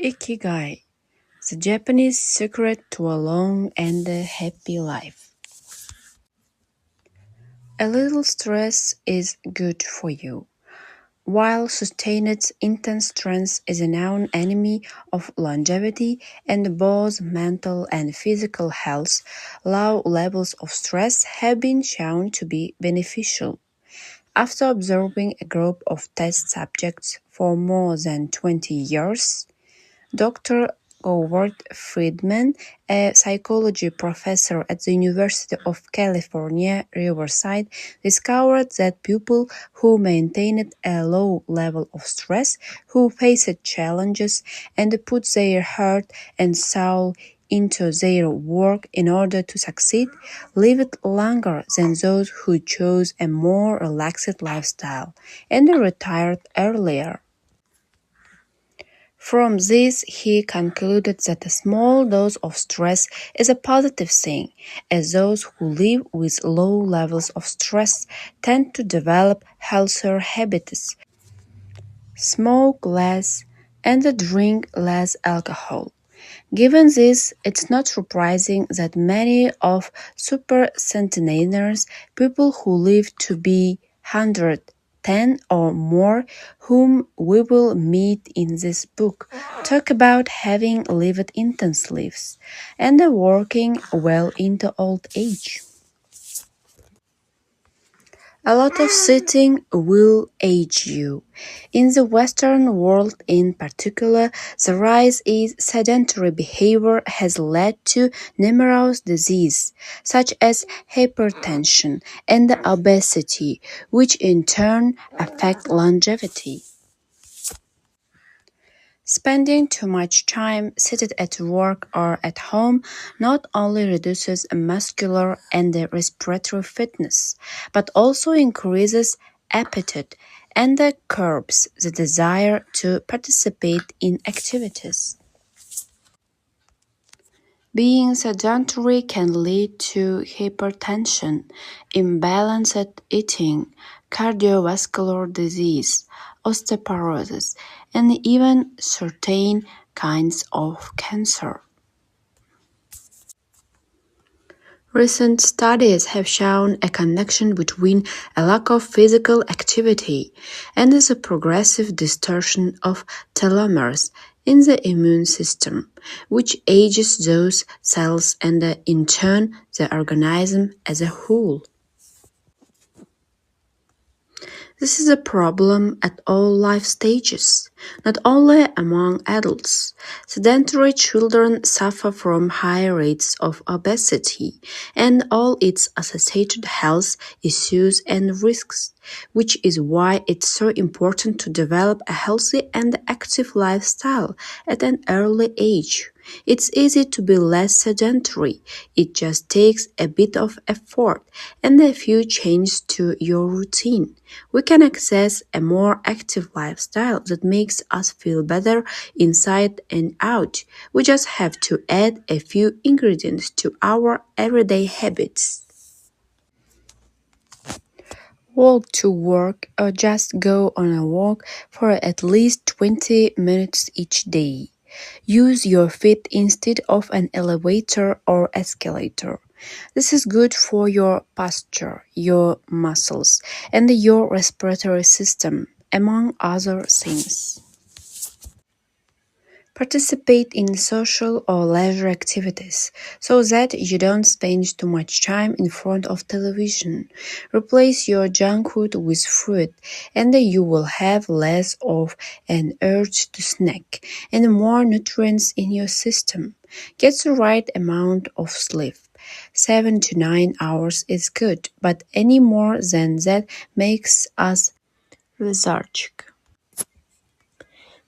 Ikigai, the Japanese secret to a long and happy life. A little stress is good for you. While sustained intense stress is a known enemy of longevity and both mental and physical health, low levels of stress have been shown to be beneficial. After observing a group of test subjects for more than 20 years, Doctor Howard Friedman, a psychology professor at the University of California, Riverside, discovered that people who maintained a low level of stress, who faced challenges, and put their heart and soul into their work in order to succeed, lived longer than those who chose a more relaxed lifestyle and retired earlier. From this, he concluded that a small dose of stress is a positive thing, as those who live with low levels of stress tend to develop healthier habits, smoke less, and drink less alcohol. Given this, it's not surprising that many of supercentenarians, people who live to be 110 or more, whom we will meet in this book, talk about having lived intense lives and working well into old age. A lot of sitting will age you. In the Western world in particular, the rise in sedentary behavior has led to numerous diseases, such as hypertension and obesity, which in turn affect longevity. Spending too much time seated at work or at home not only reduces muscular and respiratory fitness, but also increases appetite and curbs the desire to participate in activities. Being sedentary can lead to hypertension, imbalanced eating, cardiovascular disease, osteoporosis, and even certain kinds of cancer. Recent studies have shown a connection between a lack of physical activity and the progressive distortion of telomeres in the immune system, which ages those cells and in turn the organism as a whole. This is a problem at all life stages, not only among adults. Sedentary children suffer from high rates of obesity and all its associated health issues and risks, which is why it's so important to develop a healthy and active lifestyle at an early age. It's easy to be less sedentary. It just takes a bit of effort and a few changes to your routine. We can access a more active lifestyle that makes us feel better inside and out. We just have to add a few ingredients to our everyday habits. Walk to work or just go on a walk for at least 20 minutes each day. Use your feet instead of an elevator or escalator. This is good for your posture, your muscles, and your respiratory system, among other things. Participate in social or leisure activities so that you don't spend too much time in front of television. Replace your junk food with fruit and you will have less of an urge to snack and more nutrients in your system. Get the right amount of sleep. 7 to 9 hours is good, but any more than that makes us lethargic.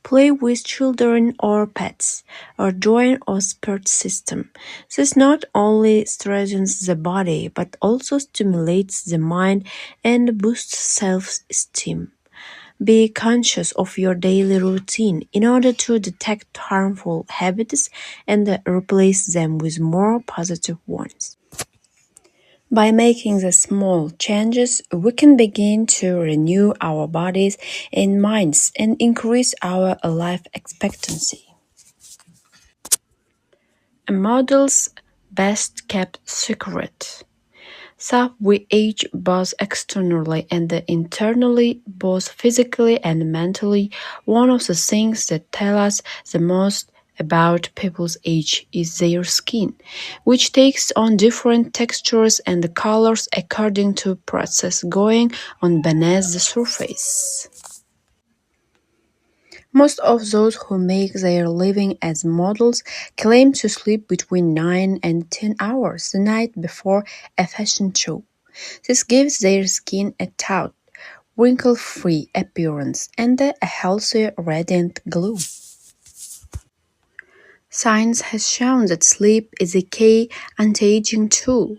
Play with children or pets, or join a sport system. This not only strengthens the body but also stimulates the mind and boosts self-esteem. Be conscious of your daily routine in order to detect harmful habits and replace them with more positive ones. By making the small changes, we can begin to renew our bodies and minds and increase our life expectancy. A model's best kept secret. So we age both externally and internally, both physically and mentally. One of the things that tell us the most about people's age is their skin, which takes on different textures and colors according to process going on beneath the surface. Most of those who make their living as models claim to sleep between 9 and 10 hours the night before a fashion show. This gives their skin a taut, wrinkle-free appearance and a healthy, radiant glow. Science has shown that sleep is a key anti-aging tool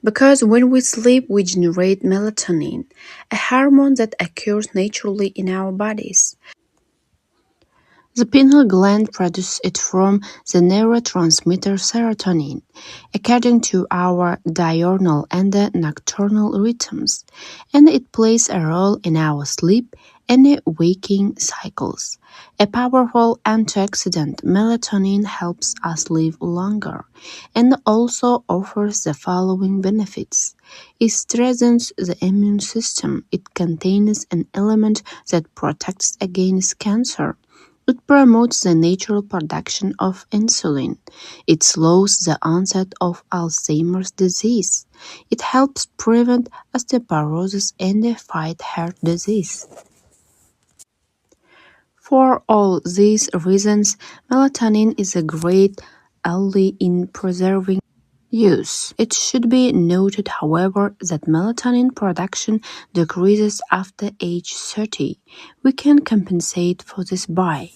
because when we sleep, we generate melatonin, a hormone that occurs naturally in our bodies. The pineal gland produces it from the neurotransmitter serotonin, according to our diurnal and nocturnal rhythms, and it plays a role in our sleep and waking cycles. A powerful antioxidant, melatonin helps us live longer and also offers the following benefits. It strengthens the immune system. It contains an element that protects against cancer. It promotes the natural production of insulin. It slows the onset of Alzheimer's disease. It helps prevent osteoporosis and fight heart disease. For all these reasons, melatonin is a great ally in preserving use. It should be noted, however, that melatonin production decreases after age 30. We can compensate for this by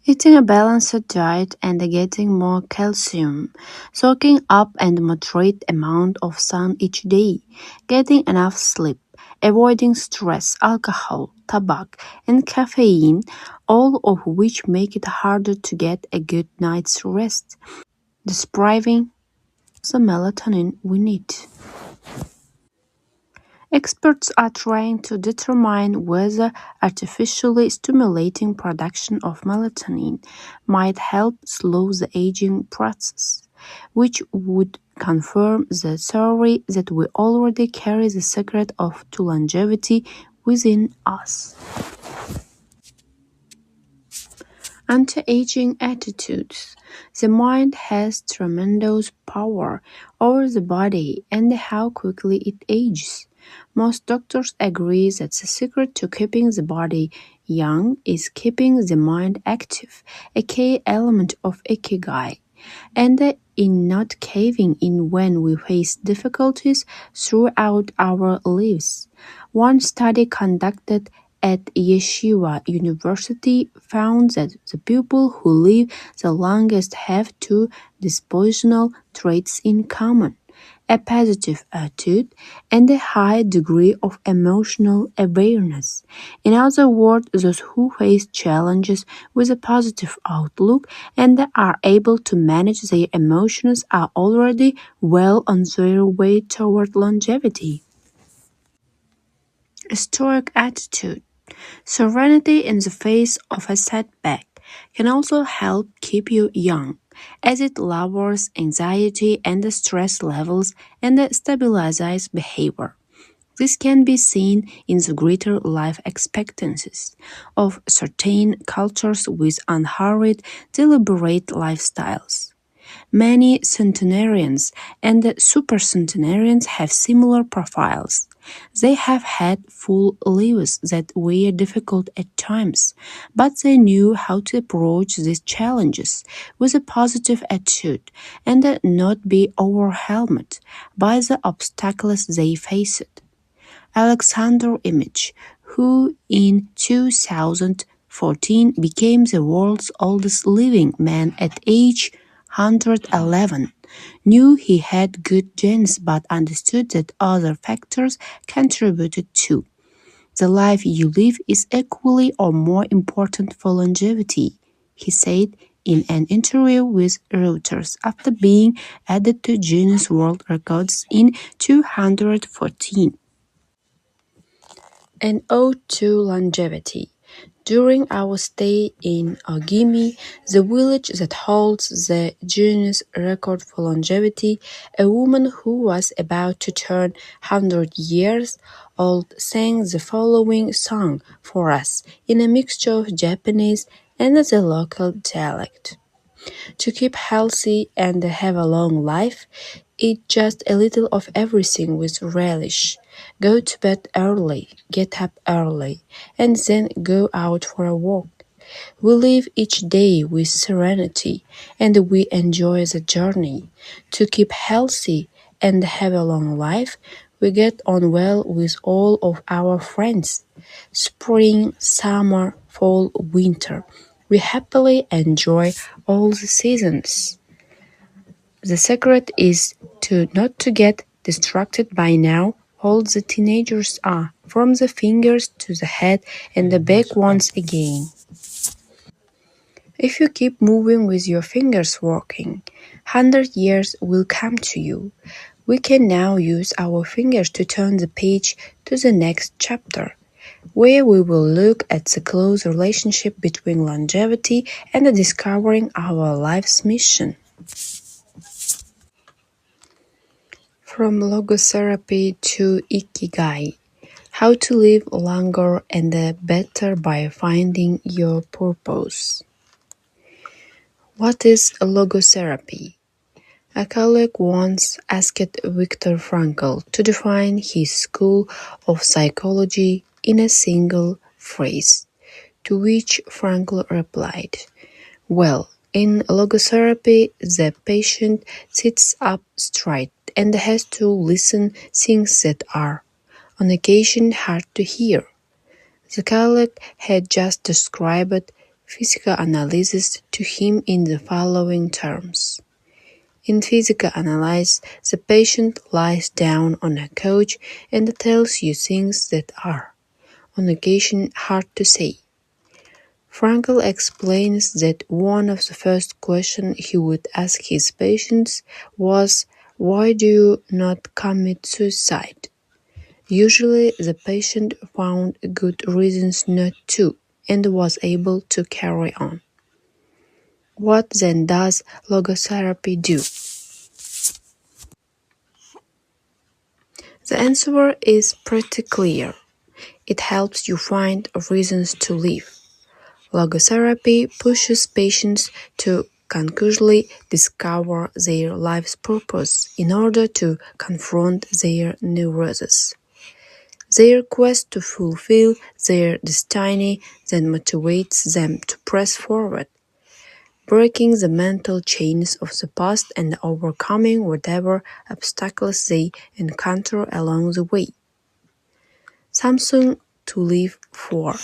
eating a balanced diet and getting more calcium, soaking up a moderate amount of sun each day, getting enough sleep, avoiding stress, alcohol, tobacco, and caffeine, all of which make it harder to get a good night's rest, depriving the melatonin we need. Experts are trying to determine whether artificially stimulating production of melatonin might help slow the aging process, which would confirm the theory that we already carry the secret to longevity within us. Anti-aging attitudes. The mind has tremendous power over the body and how quickly it ages. Most doctors agree that the secret to keeping the body young is keeping the mind active, a key element of Ikigai, and in not caving in when we face difficulties throughout our lives. One study conducted at Yeshiva University found that the people who live the longest have two dispositional traits in common: a positive attitude and a high degree of emotional awareness. In other words, those who face challenges with a positive outlook and are able to manage their emotions are already well on their way toward longevity. A stoic attitude. Serenity in the face of a setback can also help keep you young, as it lowers anxiety and stress levels and stabilizes behavior. This can be seen in the greater life expectancies of certain cultures with unhurried, deliberate lifestyles. Many centenarians and supercentenarians have similar profiles. They have had full lives that were difficult at times, but they knew how to approach these challenges with a positive attitude and not be overwhelmed by the obstacles they faced. Alexander Image, who in 2014 became the world's oldest living man at age 111, knew he had good genes but understood that other factors contributed too. The life you live is equally or more important for longevity, he said in an interview with Reuters after being added to Guinness World Records in 214. An ode to longevity. During our stay in Ogimi, the village that holds the Guinness record for longevity, a woman who was about to turn 100 years old sang the following song for us in a mixture of Japanese and the local dialect. To keep healthy and have a long life, eat just a little of everything with relish. Go to bed early, get up early, and then go out for a walk. We live each day with serenity and we enjoy the journey. To keep healthy and have a long life, we get on well with all of our friends. Spring, summer, fall, winter. We happily enjoy all the seasons. The secret is to not to get distracted by now all the teenagers are, from the fingers to the head and the back once again. If you keep moving with your fingers working, 100 years will come to you. We can now use our fingers to turn the page to the next chapter, where we will look at the close relationship between longevity and discovering our life's mission. From logotherapy to Ikigai. How to live longer and better by finding your purpose. What is logotherapy? A colleague once asked Viktor Frankl to define his school of psychology in a single phrase, to which Frankl replied, "Well, in logotherapy, the patient sits up straight and has to listen things that are, on occasion, hard to hear." The colleague had just described physical analysis to him in the following terms. In physical analysis, the patient lies down on a couch and tells you things that are, on occasion, hard to say. Frankl explains that one of the first questions he would ask his patients was, "Why do you not commit suicide?" Usually, the patient found good reasons not to and was able to carry on. What then does logotherapy do? The answer is pretty clear. It helps you find reasons to live. Logotherapy pushes patients to concretely discover their life's purpose in order to confront their neuroses. Their quest to fulfill their destiny then motivates them to press forward, breaking the mental chains of the past and overcoming whatever obstacles they encounter along the way. Something to live for.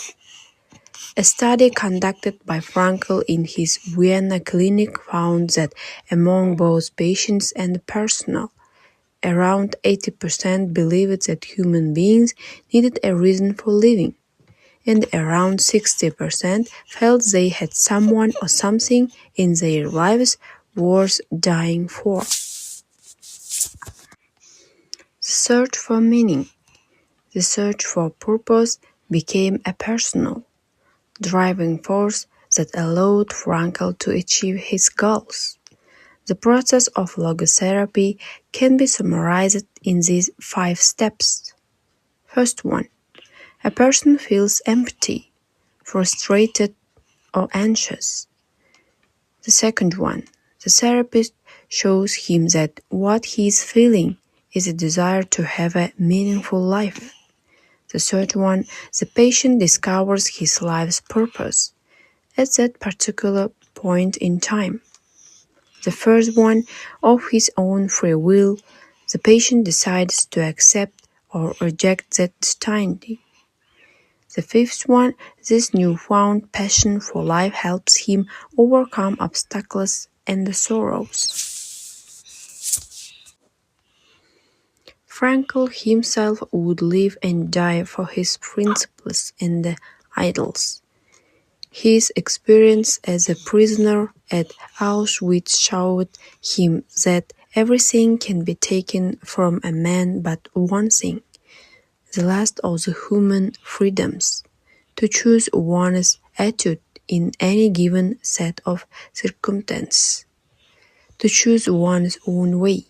A study conducted by Frankl in his Vienna clinic found that among both patients and personnel, around 80% believed that human beings needed a reason for living, and around 60% felt they had someone or something in their lives worth dying for. The search for meaning, the search for purpose became a personal, driving force that allowed Frankl to achieve his goals. The process of logotherapy can be summarized in these 5 steps. First one, a person feels empty, frustrated, or anxious. The second one, the therapist shows him that what he is feeling is a desire to have a meaningful life. The third one, the patient discovers his life's purpose at that particular point in time. The first one, of his own free will, the patient decides to accept or reject that destiny. The fifth one, this newfound passion for life helps him overcome obstacles and sorrows. Frankl himself would live and die for his principles and ideals. His experience as a prisoner at Auschwitz showed him that everything can be taken from a man but one thing, the last of the human freedoms, to choose one's attitude in any given set of circumstances, to choose one's own way.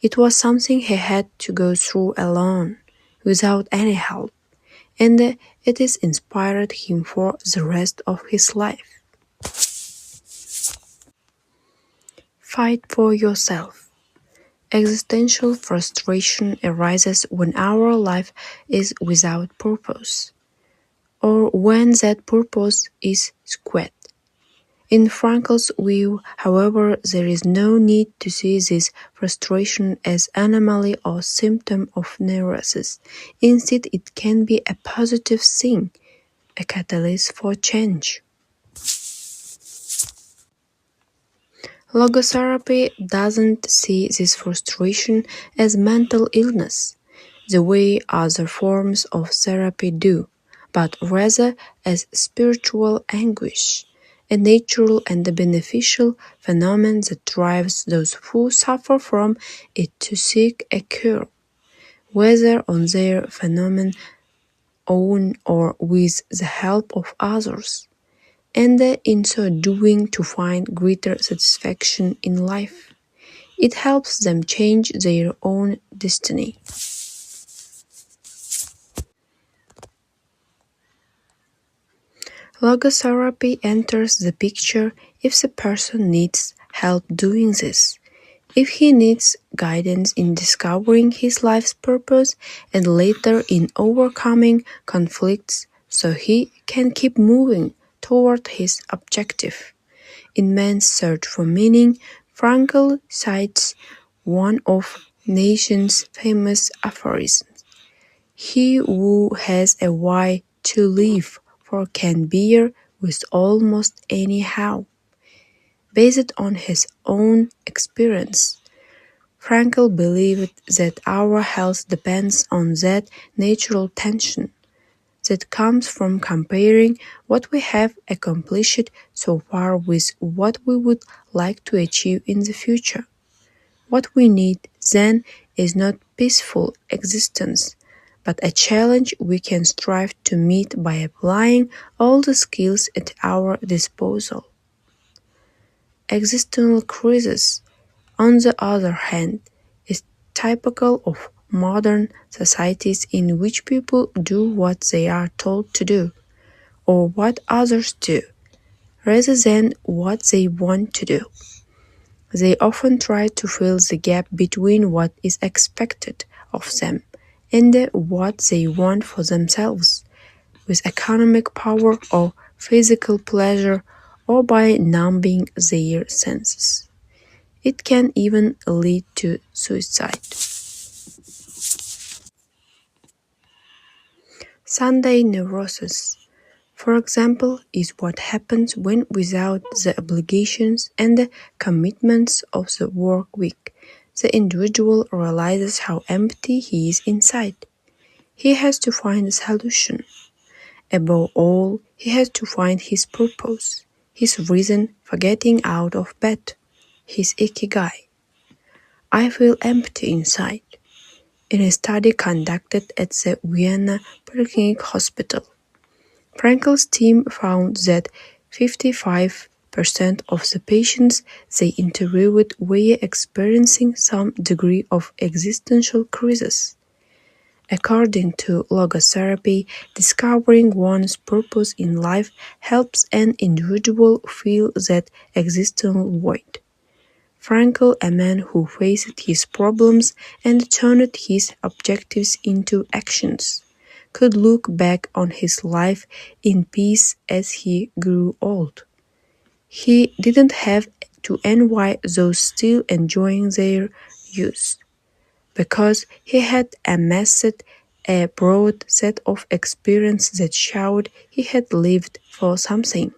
It was something he had to go through alone, without any help, and it has inspired him for the rest of his life. Fight for yourself. Existential frustration arises when our life is without purpose, or when that purpose is squat. In Frankl's view, however, there is no need to see this frustration as anomaly or symptom of neurosis. Instead, it can be a positive thing, a catalyst for change. Logotherapy doesn't see this frustration as mental illness, the way other forms of therapy do, but rather as spiritual anguish, a natural and beneficial phenomenon that drives those who suffer from it to seek a cure, whether on their phenomenon own or with the help of others, and in so doing to find greater satisfaction in life. It helps them change their own destiny. Logotherapy enters the picture if the person needs help doing this, if he needs guidance in discovering his life's purpose and later in overcoming conflicts so he can keep moving toward his objective. In Man's Search for Meaning, Frankl cites one of Nietzsche's famous aphorisms: "He who has a why to live for can bear with almost any how." Based on his own experience, Frankl believed that our health depends on that natural tension that comes from comparing what we have accomplished so far with what we would like to achieve in the future. What we need, then, is not peaceful existence, but a challenge we can strive to meet by applying all the skills at our disposal. Existential crisis, on the other hand, is typical of modern societies in which people do what they are told to do, or what others do, rather than what they want to do. They often try to fill the gap between what is expected of them and what they want for themselves, with economic power or physical pleasure, or by numbing their senses. It can even lead to suicide. Sunday neurosis, for example, is what happens when, without the obligations and the commitments of the work week, the individual realizes how empty he is inside. He has to find a solution. Above all, he has to find his purpose, his reason for getting out of bed, his Ikigai. I feel empty inside. In a study conducted at the Vienna Polyclinic Hospital, Frankl's team found that 55% of the patients they interviewed were experiencing some degree of existential crisis. According to logotherapy, discovering one's purpose in life helps an individual feel that existential void. Frankl, a man who faced his problems and turned his objectives into actions, could look back on his life in peace as he grew old. He didn't have to envy those still enjoying their youth, because he had amassed a broad set of experience that showed he had lived for something.